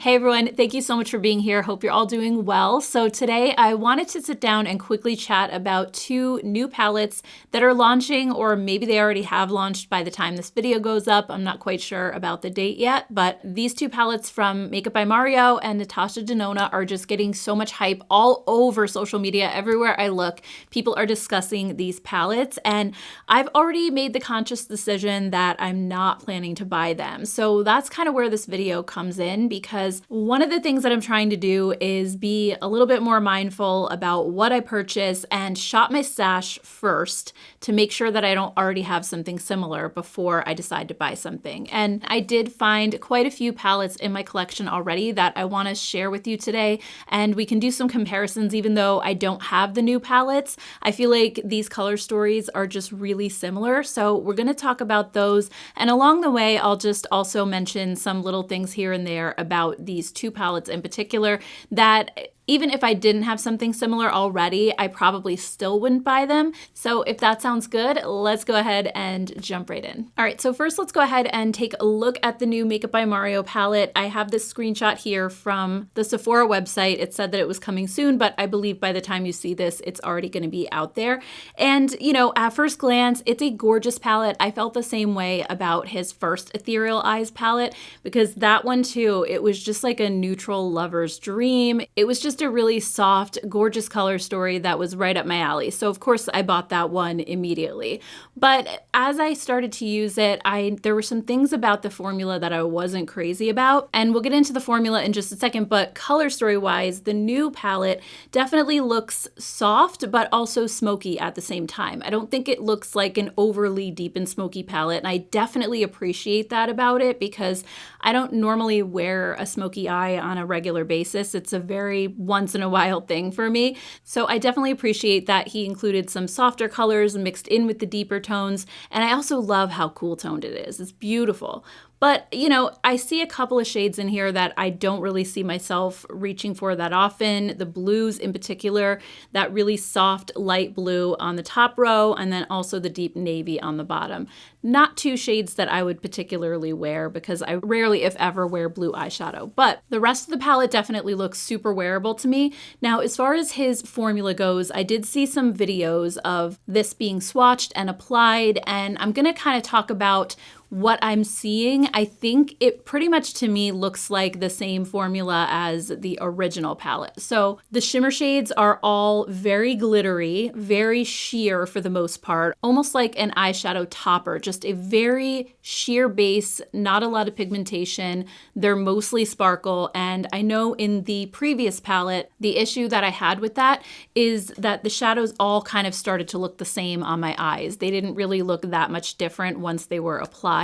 Hey everyone, thank you so much for being here. Hope you're all doing well. So today I wanted to sit down and quickly chat about two new palettes that are launching, or maybe they already have launched by the time this video goes up. I'm not quite sure about the date yet, but these two palettes from Makeup by Mario and Natasha Denona are just getting so much hype all over social media. Everywhere I look, people are discussing these palettes, and I've already made the conscious decision that I'm not planning to buy them. So that's kind of where this video comes in, because one of the things that I'm trying to do is be a little bit more mindful about what I purchase and shop my stash first to make sure that I don't already have something similar before I decide to buy something. And I did find quite a few palettes in my collection already that I want to share with you today, and we can do some comparisons. Even though I don't have the new palettes, I feel like these color stories are just really similar. So we're going to talk about those, and along the way I'll just also mention some little things here and there about these two palettes in particular that even if I didn't have something similar already, I probably still wouldn't buy them. So if that sounds good, let's go ahead and jump right in. All right, so first let's go ahead and take a look at the new Makeup by Mario palette. I have this screenshot here from the Sephora website. It said that it was coming soon, but I believe by the time you see this, it's already gonna be out there. And you know, at first glance, it's a gorgeous palette. I felt the same way about his first Ethereal Eyes palette, because that one too, it was just like a neutral lover's dream. It was just a really soft, gorgeous color story that was right up my alley. So of course I bought that one immediately. But as I started to use it, there were some things about the formula that I wasn't crazy about. And we'll get into the formula in just a second, but color story wise, the new palette definitely looks soft, but also smoky at the same time. I don't think it looks like an overly deep and smoky palette. And I definitely appreciate that about it, because I don't normally wear a smoky eye on a regular basis. It's a very once in a while thing for me. So I definitely appreciate that he included some softer colors mixed in with the deeper tones. And I also love how cool toned it is. It's beautiful. But, you know, I see a couple of shades in here that I don't really see myself reaching for that often. The blues in particular, that really soft light blue on the top row, and then also the deep navy on the bottom. Not two shades that I would particularly wear, because I rarely, if ever, wear blue eyeshadow. But the rest of the palette definitely looks super wearable to me. Now, as far as his formula goes, I did see some videos of this being swatched and applied, and I'm gonna kind of talk about what I'm seeing. I think it pretty much to me looks like the same formula as the original palette. So the shimmer shades are all very glittery, very sheer for the most part, almost like an eyeshadow topper, just a very sheer base, not a lot of pigmentation. They're mostly sparkle. And I know in the previous palette, the issue that I had with that is that the shadows all kind of started to look the same on my eyes. They didn't really look that much different once they were applied.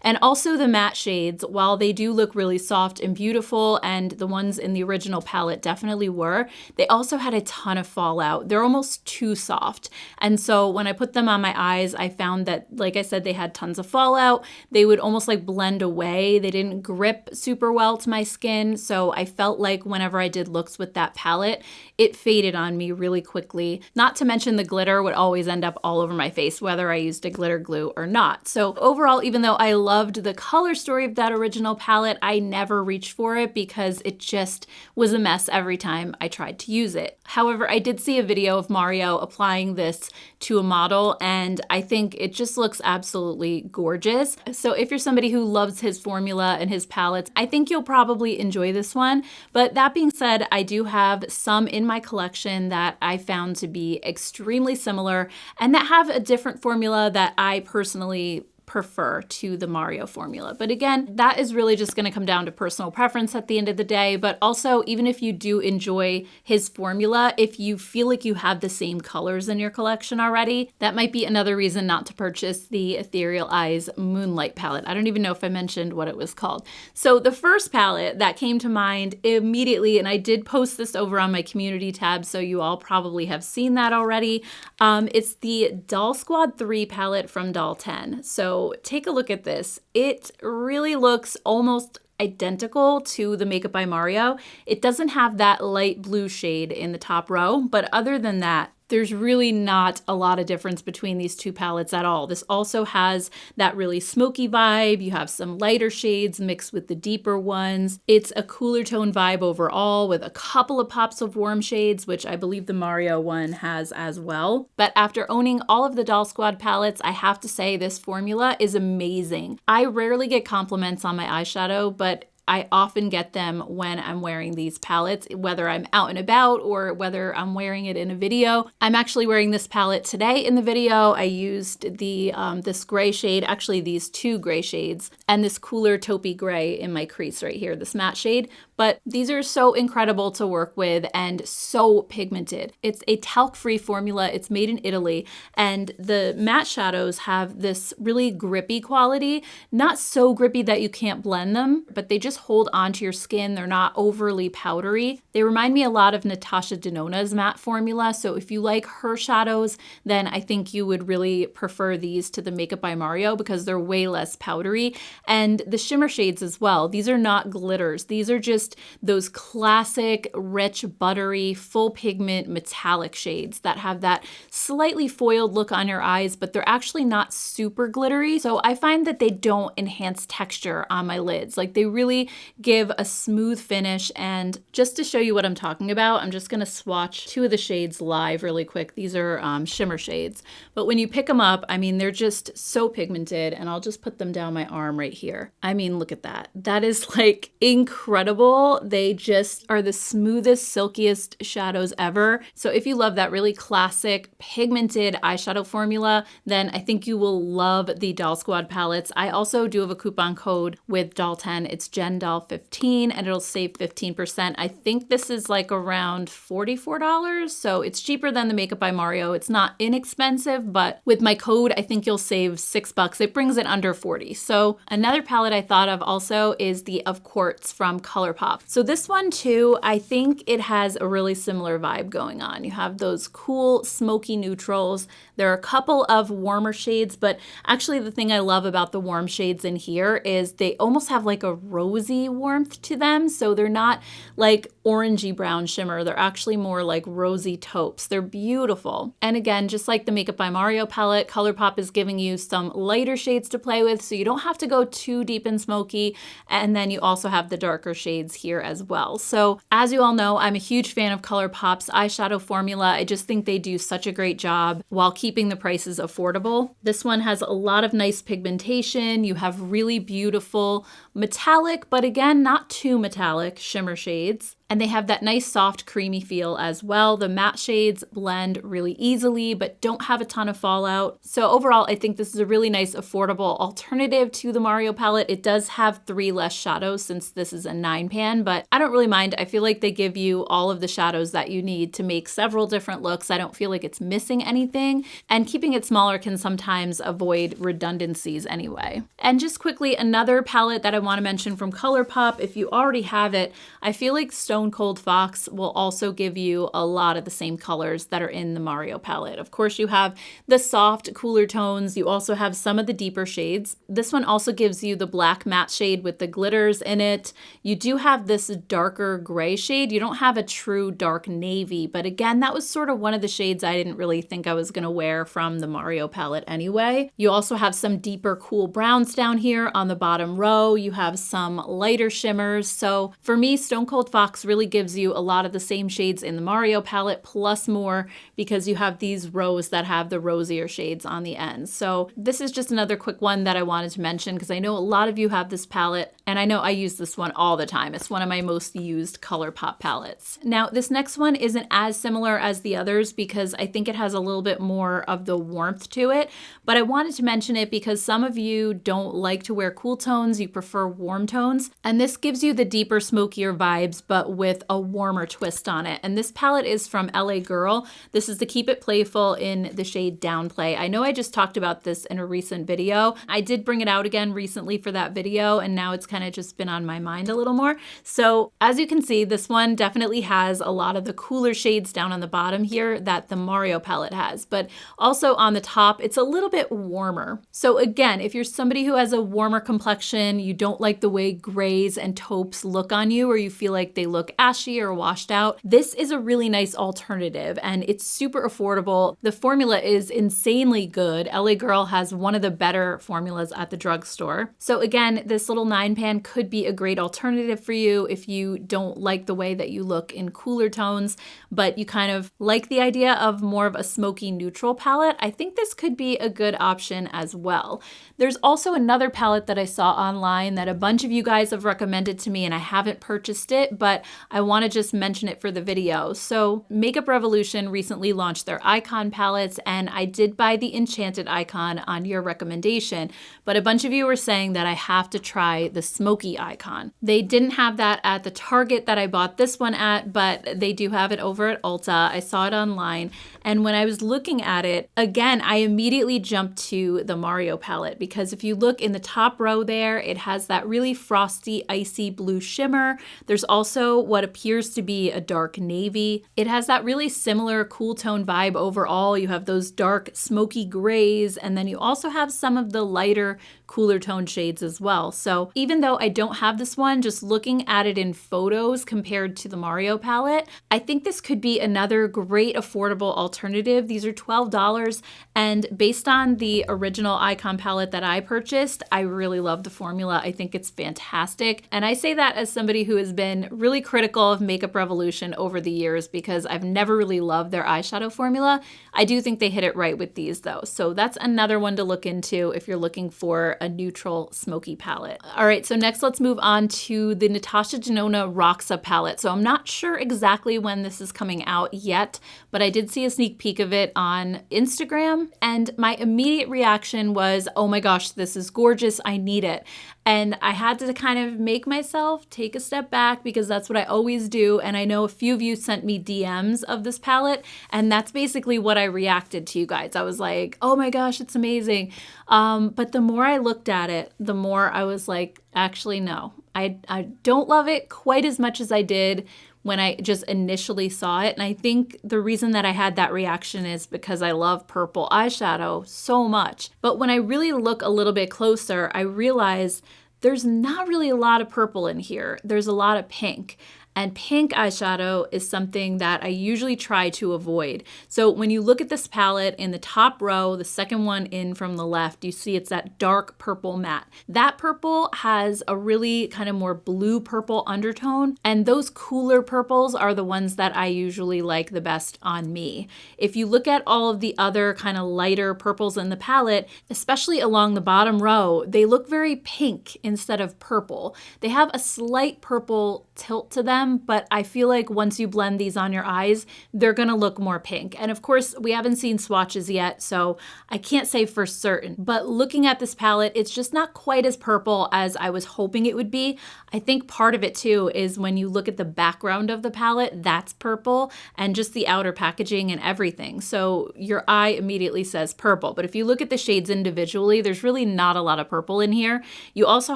And also the matte shades, while they do look really soft and beautiful, and the ones in the original palette definitely were, they also had a ton of fallout. They're almost too soft. And so when I put them on my eyes, I found that, like I said, they had tons of fallout. They would almost like blend away. They didn't grip super well to my skin. So I felt like whenever I did looks with that palette, it faded on me really quickly. Not to mention the glitter would always end up all over my face, whether I used a glitter glue or not. So overall, even though I loved the color story of that original palette, I never reached for it because it just was a mess every time I tried to use it. However, I did see a video of Mario applying this to a model, and I think it just looks absolutely gorgeous. So if you're somebody who loves his formula and his palettes, I think you'll probably enjoy this one. But that being said, I do have some in my collection that I found to be extremely similar and that have a different formula that I personally prefer to the Mario formula. But again, that is really just gonna come down to personal preference at the end of the day. But also, even if you do enjoy his formula, if you feel like you have the same colors in your collection already, that might be another reason not to purchase the Ethereal Eyes Moonlight palette. I don't even know if I mentioned what it was called. So the first palette that came to mind immediately, and I did post this over on my community tab, so you all probably have seen that already. It's the Doll Squad 3 palette from Doll 10. So take a look at this. It really looks almost identical to the Makeup by Mario. It doesn't have that light blue shade in the top row, but other than that, there's really not a lot of difference between these two palettes at all. This also has that really smoky vibe. You have some lighter shades mixed with the deeper ones. It's a cooler tone vibe overall with a couple of pops of warm shades, which I believe the Mario one has as well. But after owning all of the Doll Squad palettes, I have to say this formula is amazing. I rarely get compliments on my eyeshadow, but I often get them when I'm wearing these palettes, whether I'm out and about or whether I'm wearing it in a video. I'm actually wearing this palette today in the video. I used the this gray shade, actually these two gray shades, and this cooler taupey gray in my crease right here, this matte shade. But these are so incredible to work with and so pigmented. It's a talc-free formula. It's made in Italy, and the matte shadows have this really grippy quality. Not so grippy that you can't blend them, but they just hold onto your skin. They're not overly powdery. They remind me a lot of Natasha Denona's matte formula. So if you like her shadows, then I think you would really prefer these to the Makeup by Mario because they're way less powdery. And the shimmer shades as well. These are not glitters. These are just those classic, rich, buttery, full pigment metallic shades that have that slightly foiled look on your eyes, but they're actually not super glittery. So I find that they don't enhance texture on my lids. Like they really give a smooth finish. And just to show you what I'm talking about, I'm just gonna swatch two of the shades live really quick. These are shimmer shades, but when you pick them up, I mean, they're just so pigmented, and I'll just put them down my arm right here. I mean, look at that. That is like incredible. They just are the smoothest, silkiest shadows ever. So if you love that really classic pigmented eyeshadow formula, then I think you will love the Doll Squad palettes. I also do have a coupon code with Doll10. It's JenDoll15, and it'll save 15%. I think this is like around $44, so it's cheaper than the Makeup by Mario. It's not inexpensive, but with my code, I think you'll save $6. It brings it under 40. So another palette I thought of also is the Of Quartz from ColourPop. So this one too, I think it has a really similar vibe going on. You have those cool smoky neutrals. There are a couple of warmer shades, but actually the thing I love about the warm shades in here is they almost have like a rosy warmth to them. So they're not like orangey brown shimmer. They're actually more like rosy taupes. They're beautiful. And again, just like the Makeup by Mario palette, ColourPop is giving you some lighter shades to play with, so you don't have to go too deep and smoky. And then you also have the darker shades here as well. So as you all know, I'm a huge fan of ColourPop's eyeshadow formula. I just think they do such a great job while keeping the prices affordable. This one has a lot of nice pigmentation. You have really beautiful metallic, but again, not too metallic shimmer shades. And they have that nice soft creamy feel as well. The matte shades blend really easily, but don't have a ton of fallout. So overall, I think this is a really nice affordable alternative to the Mario palette. It does have 3 less shadows since this is a 9 pan, but I don't really mind. I feel like they give you all of the shadows that you need to make several different looks. I don't feel like it's missing anything, and keeping it smaller can sometimes avoid redundancies anyway. And just quickly, another palette that I want to mention from ColourPop, if you already have it, I feel like Stone Cold Fox will also give you a lot of the same colors that are in the Mario palette. Of course, you have the soft, cooler tones. You also have some of the deeper shades. This one also gives you the black matte shade with the glitters in it. You do have this darker gray shade. You don't have a true dark navy, but again, that was sort of one of the shades I didn't really think I was gonna wear from the Mario palette anyway. You also have some deeper cool browns down here on the bottom row. You have some lighter shimmers. So for me, Stone Cold Fox really gives you a lot of the same shades in the Mario palette plus more, because you have these rows that have the rosier shades on the ends. So this is just another quick one that I wanted to mention because I know a lot of you have this palette, and I know I use this one all the time. It's one of my most used ColourPop palettes. Now, this next one isn't as similar as the others because I think it has a little bit more of the warmth to it, but I wanted to mention it because some of you don't like to wear cool tones, you prefer warm tones, and this gives you the deeper, smokier vibes, but with a warmer twist on it. And this palette is from LA Girl. This is the Keep It Playful in the shade Downplay. I know I just talked about this in a recent video. I did bring it out again recently for that video, and now it's kind kind of just been on my mind a little more. So as you can see, this one definitely has a lot of the cooler shades down on the bottom here that the Mario palette has, but also on the top, it's a little bit warmer. So again, if you're somebody who has a warmer complexion, you don't like the way grays and taupes look on you, or you feel like they look ashy or washed out, this is a really nice alternative and it's super affordable. The formula is insanely good. LA Girl has one of the better formulas at the drugstore. So again, this little 9-pan could be a great alternative for you if you don't like the way that you look in cooler tones, but you kind of like the idea of more of a smoky neutral palette. I think this could be a good option as well. There's also another palette that I saw online that a bunch of you guys have recommended to me and I haven't purchased it, but I want to just mention it for the video. So Makeup Revolution recently launched their icon palettes and I did buy the Enchanted icon on your recommendation, but a bunch of you were saying that I have to try the smoky icon. They didn't have that at the Target that I bought this one at, but they do have it over at Ulta. I saw it online, and when I was looking at it, again, I immediately jumped to the Mario palette because if you look in the top row there, it has that really frosty, icy blue shimmer. There's also what appears to be a dark navy. It has that really similar cool tone vibe overall. You have those dark smoky grays, and then you also have some of the lighter, cooler tone shades as well. So even though I don't have this one, just looking at it in photos compared to the Mario palette, I think this could be another great affordable alternative. These are $12, and based on the original icon palette that I purchased, I really love the formula. I think it's fantastic. And I say that as somebody who has been really critical of Makeup Revolution over the years because I've never really loved their eyeshadow formula. I do think they hit it right with these though. So that's another one to look into if you're looking for a neutral smoky palette. All right, so next let's move on to the Natasha Denona Roxa palette. So I'm not sure exactly when this is coming out yet, but I did see a sneak peek of it on Instagram and my immediate reaction was, oh my gosh, this is gorgeous, I need it. And I had to kind of make myself take a step back because that's what I always do. And I know a few of you sent me DMs of this palette, and that's basically what I reacted to, you guys. I was like, oh my gosh, it's amazing. But the more I looked at it, the more I was like, actually, no, I don't love it quite as much as I did when I just initially saw it. And I think the reason that I had that reaction is because I love purple eyeshadow so much. But when I really look a little bit closer, I realize there's not really a lot of purple in here. There's a lot of pink. And pink eyeshadow is something that I usually try to avoid. So when you look at this palette in the top row, the second one in from the left, you see it's that dark purple matte. That purple has a really kind of more blue purple undertone, and those cooler purples are the ones that I usually like the best on me. If you look at all of the other kind of lighter purples in the palette, especially along the bottom row, they look very pink instead of purple. They have a slight purple tilt to them, but I feel like once you blend these on your eyes, they're gonna look more pink. And of course, we haven't seen swatches yet, so I can't say for certain. But looking at this palette, it's just not quite as purple as I was hoping it would be. I think part of it too is when you look at the background of the palette, that's purple, and just the outer packaging and everything. So your eye immediately says purple. But if you look at the shades individually, there's really not a lot of purple in here. You also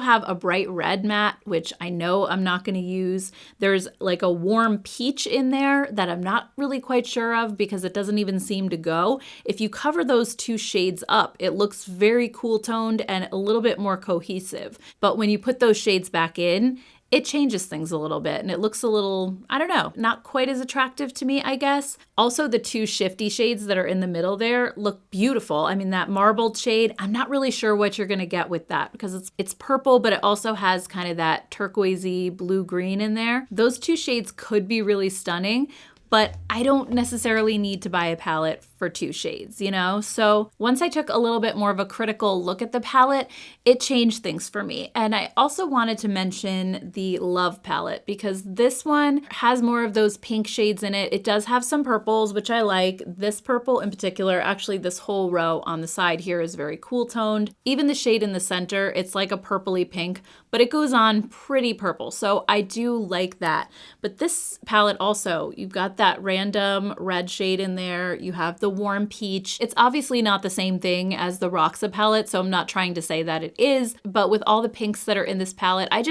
have a bright red matte, which I know I'm not gonna use. There's like a warm peach in there that I'm not really quite sure of because it doesn't even seem to go. If you cover those two shades up, it looks very cool toned and a little bit more cohesive. But when you put those shades back in, it changes things a little bit and it looks a little, I don't know, not quite as attractive to me, I guess. Also, the two shifty shades that are in the middle there look beautiful. I mean, that marbled shade, I'm not really sure what you're gonna get with that because it's purple, but it also has kind of that turquoisey blue-green in there. Those two shades could be really stunning, but I don't necessarily need to buy a palette for two shades, you know? So once I took a little bit more of a critical look at the palette, it changed things for me. And I also wanted to mention the Love palette because this one has more of those pink shades in it. It does have some purples, which I like. This purple in particular, actually this whole row on the side here is very cool toned. Even the shade in the center, it's like a purpley pink, but it goes on pretty purple. So I do like that. But this palette also, you've got that random red shade in there. You have the warm peach. It's obviously not the same thing as the Roxa palette, so I'm not trying to say that it is, but with all the pinks that are in this palette, I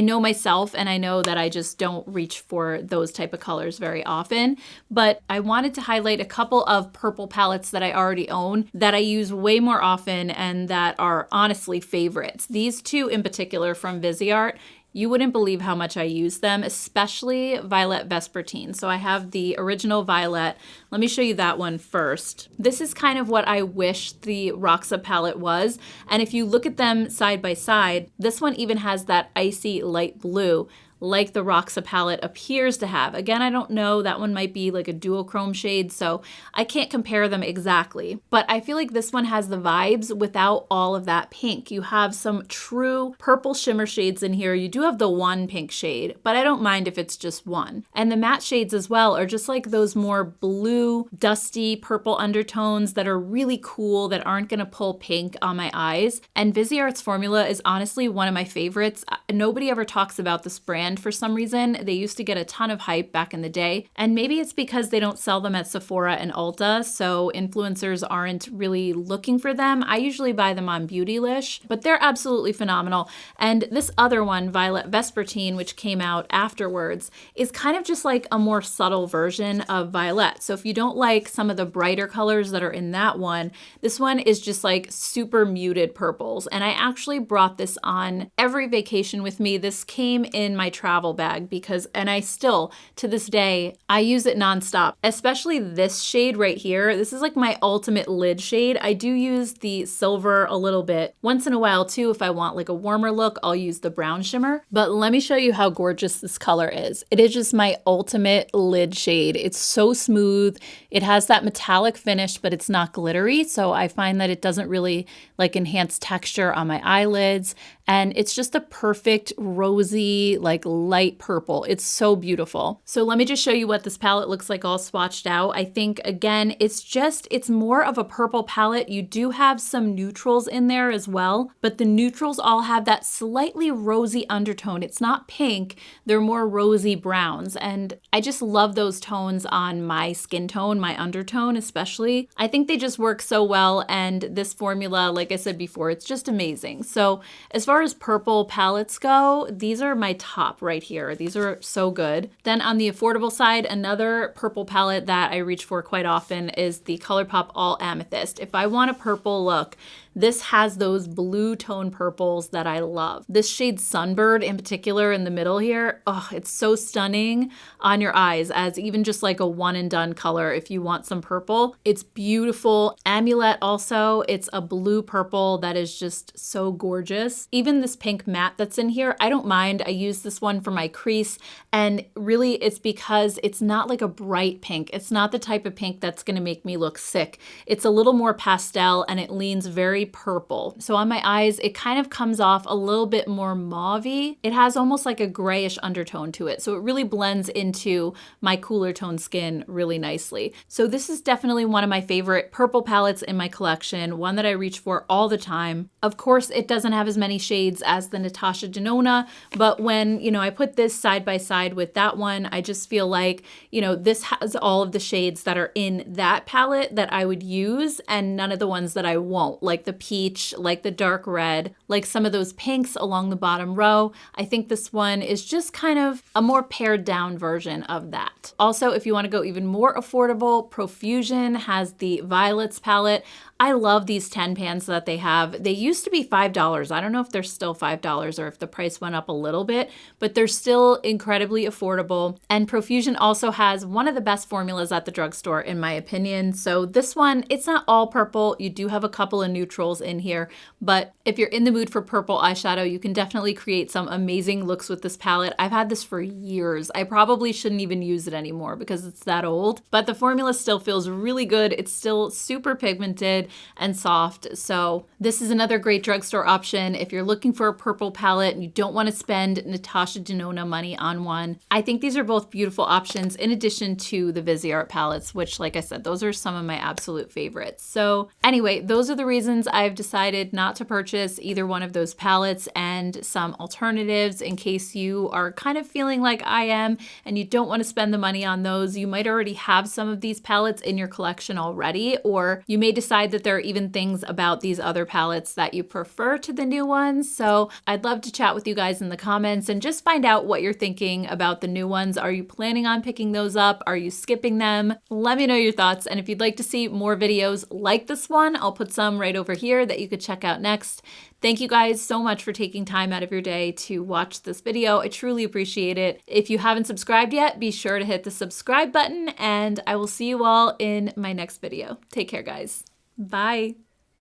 know myself, and I know that I just don't reach for those type of colors very often. But I wanted to highlight a couple of purple palettes that I already own that I use way more often and that are honestly favorites. These two in particular from Viseart, you wouldn't believe how much I use them, especially Violet Vespertine. So I have the original Violet. Let me show you that one first. This is kind of what I wish the Roxa palette was. And if you look at them side by side, this one even has that icy light blue, like the Roxa palette appears to have. Again, I don't know, that one might be like a duochrome shade, so I can't compare them exactly. But I feel like this one has the vibes without all of that pink. You have some true purple shimmer shades in here. You do have the one pink shade, but I don't mind if it's just one. And the matte shades as well are just like those more blue, dusty purple undertones that are really cool, that aren't gonna pull pink on my eyes. And Viseart's formula is honestly one of my favorites. Nobody ever talks about this brand for some reason. They used to get a ton of hype back in the day, and maybe it's because they don't sell them at Sephora and Ulta, so influencers aren't really looking for them. I usually buy them on Beautylish, but they're absolutely phenomenal. And this other one, Violet Vespertine, which came out afterwards, is kind of just like a more subtle version of Violet. So if you don't like some of the brighter colors that are in that one, this one is just like super muted purples. And I actually brought this on every vacation with me. This came in my travel bag and I still, to this day, I use it nonstop, especially this shade right here. This is like my ultimate lid shade. I do use the silver a little bit. Once in a while too, if I want like a warmer look, I'll use the brown shimmer. But let me show you how gorgeous this color is. It is just my ultimate lid shade. It's so smooth. It has that metallic finish, but it's not glittery. So I find that it doesn't really like enhance texture on my eyelids. And it's just a perfect rosy, like light purple. It's so beautiful. So let me just show you what this palette looks like all swatched out. I think, again, it's more of a purple palette. You do have some neutrals in there as well, but the neutrals all have that slightly rosy undertone. It's not pink, they're more rosy browns. And I just love those tones on my skin tone, my undertone especially. I think they just work so well. And this formula, like I said before, it's just amazing. So as far as purple palettes go, these are my top right here. These are so good. Then on the affordable side, another purple palette that I reach for quite often is the ColourPop All Amethyst. If I want a purple look, this has those blue tone purples that I love. This shade Sunbird in particular in the middle here, oh, it's so stunning on your eyes as even just like a one and done color if you want some purple. It's beautiful. Amulet also, it's a blue purple that is just so gorgeous. Even this pink matte that's in here, I don't mind. I use this one for my crease, and really it's because it's not like a bright pink. It's not the type of pink that's gonna make me look sick. It's a little more pastel and it leans very purple. So on my eyes, it kind of comes off a little bit more mauve-y. It has almost like a grayish undertone to it. So it really blends into my cooler tone skin really nicely. So this is definitely one of my favorite purple palettes in my collection, one that I reach for all the time. Of course, it doesn't have as many shades as the Natasha Denona, but when, I put this side by side with that one, I just feel like, this has all of the shades that are in that palette that I would use and none of the ones that I won't, like the peach, like the dark red, like some of those pinks along the bottom row. I think this one is just kind of a more pared down version of that. Also, if you want to go even more affordable, Profusion has the Violets palette. I love these 10 pans that they have. They used to be $5. I don't know if they're still $5 or if the price went up a little bit, but they're still incredibly affordable. And Profusion also has one of the best formulas at the drugstore, in my opinion. So this one, it's not all purple. You do have a couple of neutrals in here, but if you're in the mood for purple eyeshadow, you can definitely create some amazing looks with this palette. I've had this for years. I probably shouldn't even use it anymore because it's that old, but the formula still feels really good. It's still super pigmented. liquid and soft. So this is another great drugstore option if you're looking for a purple palette and you don't want to spend Natasha Denona money on one. I think these are both beautiful options in addition to the Viseart palettes, which, like I said, those are some of my absolute favorites. So anyway, those are the reasons I've decided not to purchase either one of those palettes, and some alternatives in case you are kind of feeling like I am and you don't want to spend the money on those. You might already have some of these palettes in your collection already, or you may decide that there are even things about these other palettes that you prefer to the new ones. So I'd love to chat with you guys in the comments and just find out what you're thinking about the new ones. Are you planning on picking those up? Are you skipping them? Let me know your thoughts. And if you'd like to see more videos like this one, I'll put some right over here that you could check out next. Thank you guys so much for taking time out of your day to watch this video. I truly appreciate it. If you haven't subscribed yet, be sure to hit the subscribe button, and I will see you all in my next video. Take care, guys. Bye.